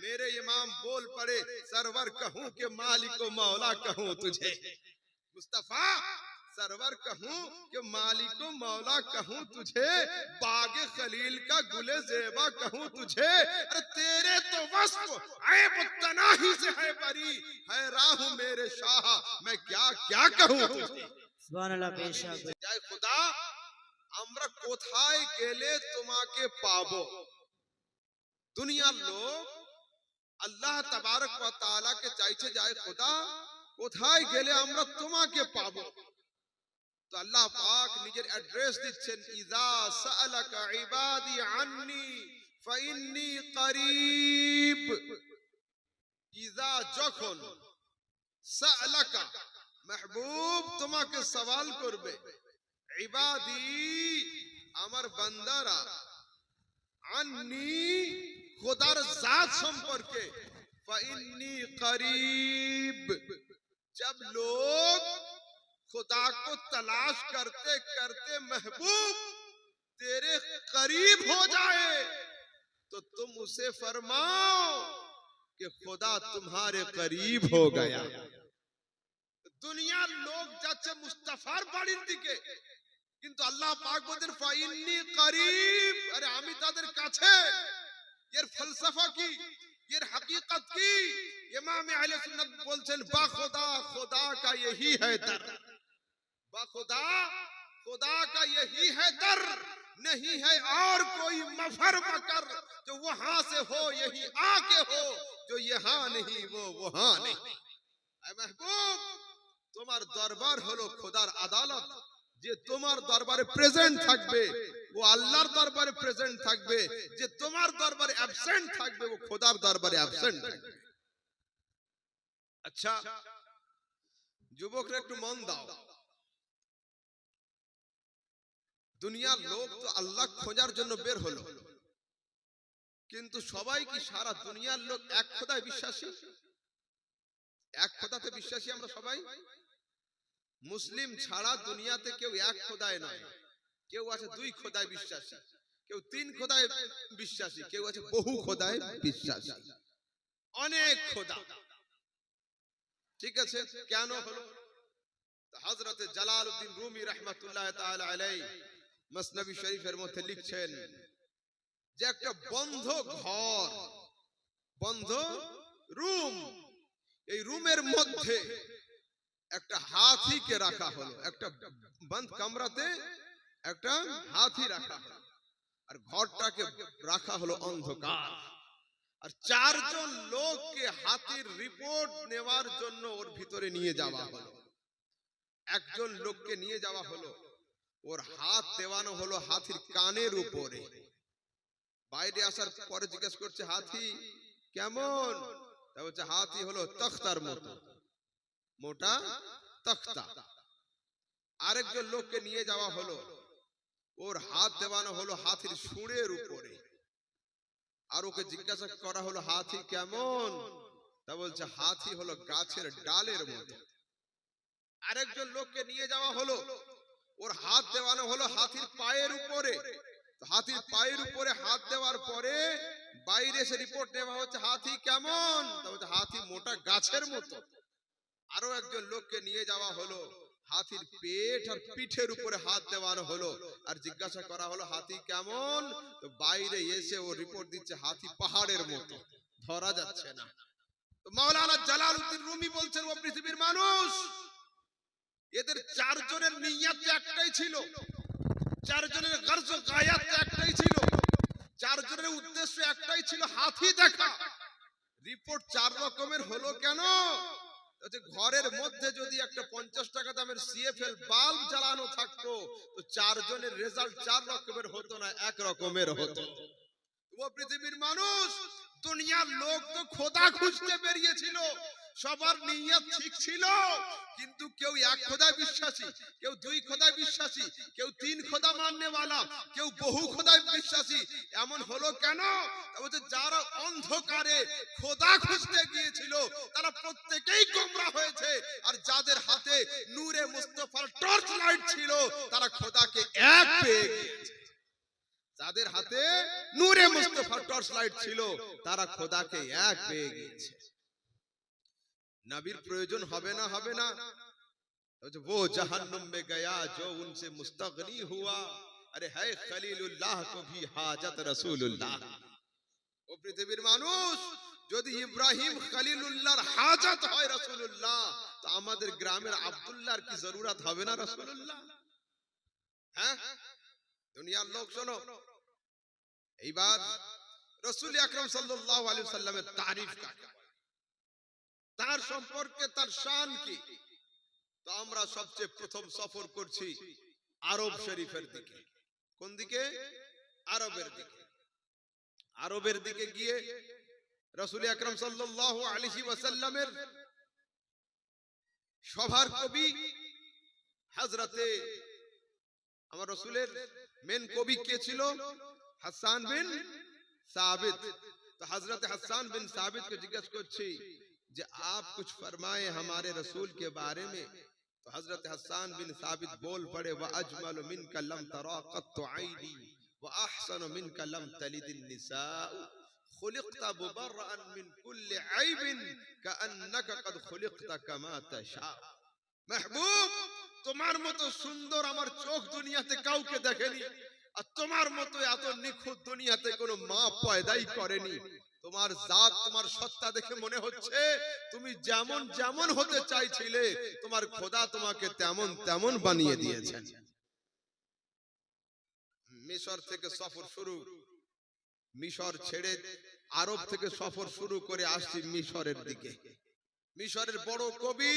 मेरे इमाम बोल पड़े, सरवर कहूं कि मालिक व मौला कहूं तुझे। मुस्तफा सरवर कहूं कि मालिक व मौला कहूं तुझे, बागे खलील का गुले जेबा कहूं तुझे। अरे तेरे तो वस्फ ऐब तनाही से है बरी, है राह मेरे शाह मैं क्या क्या कहूं तुझे। সুবহানাল্লাহ। বেশক জয় খুদা, আমরা কোথায় গেলে তোমাকে পাবো? দুনিয়ার লোক আল্লাহ তাবারক ওয়া তাআলাকে চাইছে, যায় খোদা কোথায় গেলে আমরা তোমাকে পাবো? তো আল্লাহ পাক নিজের অ্যাড্রেস দিচ্ছেন, ইযা সাআলাকা ইবাদি আন্নি ফাইন্নী করিব। ইযা যখন, সাআলাকা মাহবুব তোমাকে সওয়াল করবে, ইবাদি আমার বান্দারা, আন্নি খোদার জাত সম্পর্কে, ফাইন্নী করিব। जब लोग खुदा को तलाश करते करते महबूब तेरे करीब हो जाए तो तुम उसे फरमाओ कि खुदा तुम्हारे करीब हो गया। দুনিয়ার লোক যাচ্ছে মুস্তাফার বাড়ির দিকে, কিন্তু আল্লাহ পাক বলেন ফাইন্নী করিব, আরে আমি তাদের কাছে। এর ফলসফা কি, এর হकीकत কি? इमाम अहले सुन्नत बोलছেন बाखुदा खुदा का यही है दर, बाखुदा खुदा का यही है दर, नहीं है और कोई मफर मकर, जो वहां से हो यही आके हो, जो यहाँ नहीं वो वहां नहीं। ऐ महबूब তোমার দরবার হলো খোদার আদালত, যে তোমার দরবারে প্রেজেন্ট থাকবে ও আল্লাহর দরবারে প্রেজেন্ট থাকবে, যে তোমার দরবারে অ্যাবসেন্ট থাকবে ও খোদার দরবারে অ্যাবসেন্ট থাকবে। আচ্ছা যুবকরা একটু মন দাও, দুনিয়ার লোক তো আল্লাহ খোঁজার জন্য বের হলো, কিন্তু সবাই কি সারা দুনিয়ার লোক এক খোদায় বিশ্বাসী? এক খোদাতে বিশ্বাসী আমরা সবাই? মুসলিম ছাড়া দুনিয়াতে কেউ এক খোদায় নয়। কেউ আছে দুই খোদায় বিশ্বাসী, কেউ তিন খোদায় বিশ্বাসী, কেউ আছে বহু খোদায় বিশ্বাসী, অনেক খোদা। ঠিক আছে, কেন হলো? হযরত জালালউদ্দিন রুমি রাহমাতুল্লাহ তাআলা আলাইহি মসনবী শরীফের মধ্যে লিখছেন যে একটা বন্ধ ঘর, বন্ধ রুম, এই রুমের মধ্যে একটা হাতিকে রাখা হলো, একটা বন্ধ কামরাতে একটা হাতি রাখা হলো, আর ঘরটাকে রাখা হলো অন্ধকার, আর চারজন লোককে হাতির রিপোর্ট নেওয়ার জন্য ওর ভিতরে নিয়ে যাওয়া হলো। একজন লোককে নিয়ে যাওয়া হলো, ওর হাত দেওয়ানো হলো হাতির কানের উপরে। বাইরে আসার পরে জিজ্ঞেস করছে হাতি কেমন? তা বলছে হাতি হলো তখতার মতো, মোটা তখতা। আরেকজন লোককে নিয়ে যাওয়া হলো, ওর হাত দেওয়ানো হলো হাতির শুঁড়ের উপরে, আর ওকে জিজ্ঞাসা করা হলো হাতি কেমন? তা বলছে হাতি হলো গাছের ডালের মতো। আরেকজন লোককে নিয়ে যাওয়া হলো, ওর হাত দেওয়ানো হলো হাতির পায়ের উপরে, হাতির পায়ের উপরে হাত দেওয়ার পরে বাইরে এসে রিপোর্ট নেওয়া হচ্ছে হাতি কেমন? তা বলছে হাতি মোটা গাছের মতো। আরো একজন লোককে নিয়ে যাওয়া হলো, হাতির পেট আর পিঠের উপরে হাত দেওয়ানো হলো, আর জিজ্ঞাসা করা হলো হাতি কেমন? তো বাইরে এসে ও রিপোর্ট দিচ্ছে হাতি পাহাড়ের মতো, ধরা যাচ্ছে না। তো মাওলানা জালালউদ্দিন রুমি বলছেন ও পৃথিবীর মানুষ, এদের চারজনের নিয়ত একটাই ছিল, চারজনের গর্জ গায়াত একটাই ছিল, চারজনের উদ্দেশ্য একটাই ছিল হাতি দেখা। রিপোর্ট চার রকমের হলো কেন? ঘরের মধ্যে যদি একটা 50 টাকা দামের সিএফএল বাল্ব জ্বালানো থাকতো তো চারজনের রেজাল্ট চার রকমের হতো না, এক রকমের হতো। ও পৃথিবীর মানুষ, দুনিয়ার লোক তো খোদা খুঁজতে বেরিয়েছিল, সবার নিয়ত ঠিক ছিল, কিন্তু কেউ এক খোদায় বিশ্বাসী, কেউ দুই খোদায় বিশ্বাসী, কেউ তিন খোদা মাননেওয়ালা, কেউ বহু খোদায় বিশ্বাসী। এমন হলো কেন? যারা অন্ধকারে খোদা খুঁজতে গিয়েছিল তারা প্রত্যেকেই গোমরা হয়েছে, আর যাদের হাতে নূরে মুস্তাফার টর্চ লাইট ছিল তারা খোদাকে এক পেয়ে গিয়েছে। যাদের হাতে নূরে মুস্তাফা টর্চ লাইট ছিল তারা খোদাকে এক পেয়ে গিয়েছে। নবীর প্রয়োজন হবে না হবে না, वो जहन्नुम में गया जो उनसे मुस्तगनी हुआ, अरे है खलीलुल्लाह को भी हाजत रसूलुल्लाह। ও পৃথিবীর মানুষ, যদি ইব্রাহিম খলিলুল্লাহর হাজত হয় রাসূলুল্লাহ, তো আমাদের গ্রামের আব্দুল্লাহর কি জরুরত হবে না রাসূলুল্লাহ? হ্যাঁ, দুনিয়ার লোক শোনো, এইবার রাসূল আকরাম সাল্লাল্লাহু আলাইহি ওয়াসাল্লামের তারিফ কাকে বলে, তার সম্পর্কে তার শান কি। তো আমরা সবচেয়ে প্রথম সফর করছি আরব শরীফের দিকে। কোন দিকে? আরবের দিকে। আরবের দিকে গিয়ে রাসূল আকরাম সাল্লাল্লাহু আলাইহি ওয়াসাল্লামের সভার কবি হযরতে আমার রাসূলের মেন কবি কে ছিল? হাসান বিন সাবিত। तो हजरत हसन बिन साबित को जिज्ञासा करছি যে आप कुछ फरमाए हमारे रसूल के बारे में। तो हजरत हसन बिन साबित बोल पड़े, व अजमल मिनका लम तरा कत्तु आईनी व अहसन मिनका लम तलिद النساء خلقت مبرئا من كل عيب كأنك قد خلقت كما تشاء। महबूब, তোমার মতো সুন্দর আমার চোখ দুনিয়াতে কাউকে দেখেনি, আর তোমার মতো এত নিখুঁত দুনিয়াতে কোনো মা পয়দাই করেনি। তোমার জাত, তোমার সত্তা দেখে মনে হচ্ছে তুমি যেমন যেমন হতে চাইছিলে তোমার খোদা তোমাকে তেমন তেমন বানিয়ে দিয়েছেন। মিশর থেকে সফর শুরু, মিশর ছেড়ে আরব থেকে সফর শুরু করে আসছি মিশরের দিকে। মিশরের বড় কবি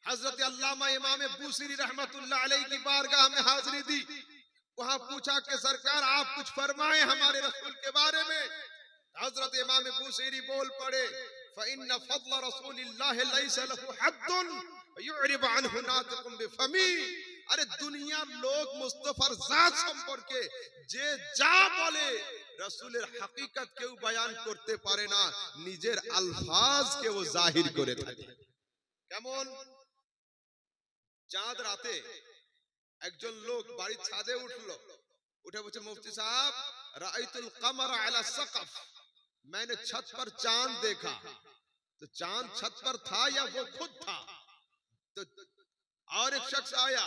हजरत अल्लामा इमाम बूसीरी रहमतुल्लाह अलैहि की बारगाह में हाजिरी दी। वहां पूछा कि सरकार आप कुछ फरमाएं हमारे रसूल के बारे में। हजरत इमाम बूसीरी बोल पड़े, फइन्न फضल रसूलिल्लाह लैसा लहु हद्दुन युरिब अनहु नातिकुम बिफमी। अरे दुनियार लोग मुस्तफार जात সম্পর্কে যে যা বলে রাসূলের হাকিকত কেউ বয়ান করতে পারে না, নিজের আলফাজকে ও জাহির করে থাকে। কেমন? চাঁদ রাতে একজন লোক বাড়ির ছাদে উঠলো, उठे बच्चे मुफ्ती साहब राइतुल कमर अला सकफ, मैंने छत पर चांद देखा। तो चांद छत पर था या वो खुद था? तो और एक शख्स आया,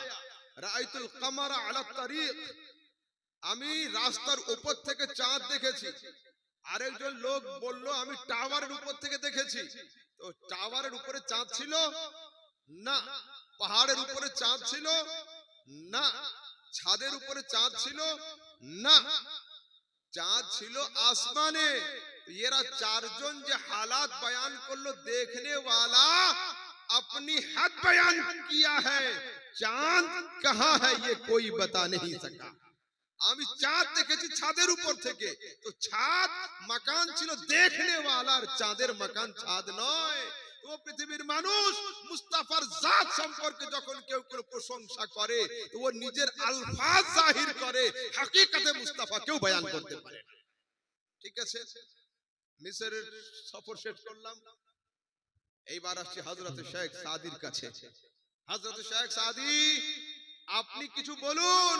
राइतुल कमर अला तरीक, আমি রাস্তার উপর থেকে চাঁদ দেখেছি। আরেকজন লোক বলল আমি টাওয়ারের উপর থেকে দেখেছি। তো টাওয়ারের উপরে চাঁদ ছিল না, পাহাড়ের উপরে চাঁদ ছিল না, ছাদের উপরে চাঁদ ছিল না, চাঁদ ছিল আসমানে। এরা চারজন যে हालात बयान করলো, देखने वाला अपनी हद बयान किया है, चांद कहां है ये कोई बता नहीं सका। আমি চাঁদ দেখেছি ছাদের উপর থেকে। তো ছাদ মাকান ছিল দেখনে ওয়ালার, চাঁদের মাকান ছাদ নয়। ও পৃথিবীর মানুষ, মুস্তাফার জাত সম্পর্কে যখন কেউ কোনো প্রশংসা করে তো ও নিজের আলফাজ জাহির করে, হাকিকতে মুস্তাফা কেউ বয়ান করতে পারে না। ঠিক আছে, মিশরের সফর শেষ করলাম, এইবার আসছে হযরত শেখ সাদির কাছে। হযরত শেখ সাদি, আপনি কিছু বলুন।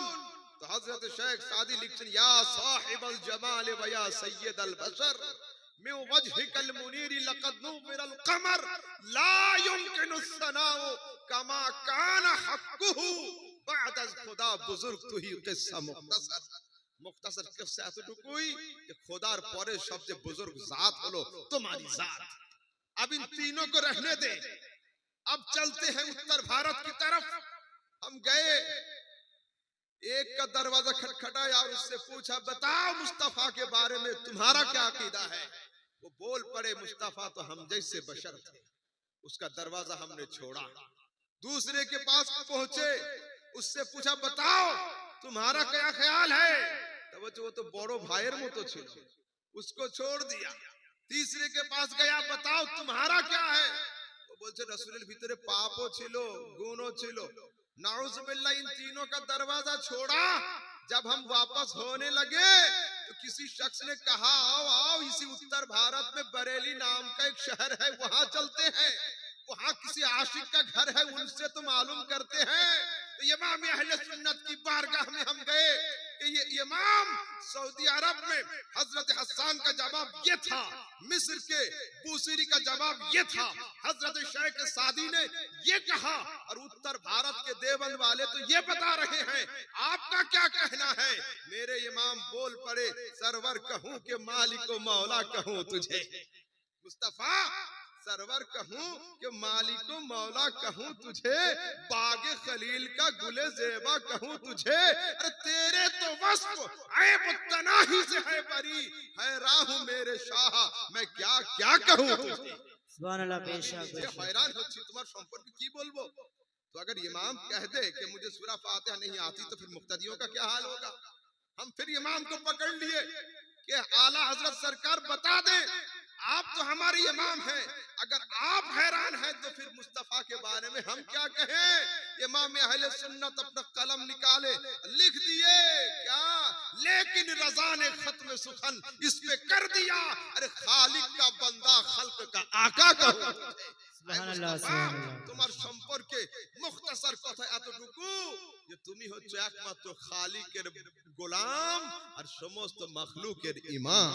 तो हजरत शेख सादी लिखते हैं, या साहिबल जमाल व या सय्यदल बशर में वजहिकल मुनीर लक़द नूरल कमर ला युमकिनु सनाउ कमा कान हक़्क़ुहु बाद अज खुदा बुजुर्ग तू ही किस्सा मुख्तसर। मुख्तसर किस्सा এতটুকুই যে খোদার পরে সবচেয়ে বুজুর্গ জাত হলো तुम्हारी जात। अब इन तीनों को रहने दे, अब चलते हैं उत्तर भारत की तरफ। हम गए, एक का दरवाजा खटखटाया और उससे पूछा, बताओ मुस्तफा के बारे में तुम्हारा क्या अकीदा है। वो बोल पड़े, मुस्तफा तो हम जैसे बशर थे। उसका दरवाजा हमने छोड़ा। दूसरे के पास पहुंचे, उससे पूछा, बताओ तुम्हारा क्या ख्याल है। तब वो तो बड़ो भाईर मतो छिलो, उसको छोड़ दिया। तीसरे के पास गया, बताओ तुम्हारा क्या है। वो बोलছে रसूलेर ভিতরে পাপও ছিল, গুণও ছিল। नाउजुबिल्लाह, इन तीनों का दरवाजा छोड़ा। जब हम वापस होने लगे तो किसी शख्स ने कहा, आओ आओ, इसी उत्तर भारत में बरेली नाम का एक शहर है, वहां चलते हैं, वहां किसी आशिक का घर है, उनसे तो मालूम करते हैं। तो इमाम अहले सुन्नत की बारगाह में हम गए कि ये इमाम सऊदी अरब में हजरत हसन का जवाब ये था, मिस्र के बूसीरी का जवाब ये था, हजरत शेख सादी ने ये कहा, और उत्तर भारत के देवबंद वाले तो ये बता रहे हैं। आपका क्या कहना है? मेरे इमाम बोल पड़े, सरवर कहूं कि मालिक मौला कहूं तुझे, मुस्तफा सरवर कहूं कि मालिक मौला कहूं तुझे, बागे खलील का गुले जेबा कहूं तुझे, अरे तेरे तो वस्फ ऐब तनाही से है बरी, है राहू मेरे शाह मैं क्या क्या कहूं तुझे। सुभान अल्लाह। बेशक हैरान होच्छी तुम्हार संपर्क की बोलबो। तो अगर इमाम कह दे कि मुझे सूरा फातिहा नहीं आती तो फिर मुक्तदियों का क्या हाल होगा। हम फिर इमाम को पकड़ लिए कि आला हजरत सरकार बता दें, आप तो हमारे इमाम हैं, अगर आप हैरान हैं तो फिर मुस्तफा के बारे में हम क्या कहें। इमाम अहले सुन्नत अपना कलम निकाले, लिख दिए क्या, लेकिन रजा ने खत्म सुखन इस पे कर दिया, अरे खालिक का बंदा खल्क का आका कहूं। তোমার সম্পর্কে মুখতাসার কথা এতটুকু যে তুমি হচ্ছে একমাত্র খালিকের গোলাম আর সমস্ত মাখলুকের ইমাম।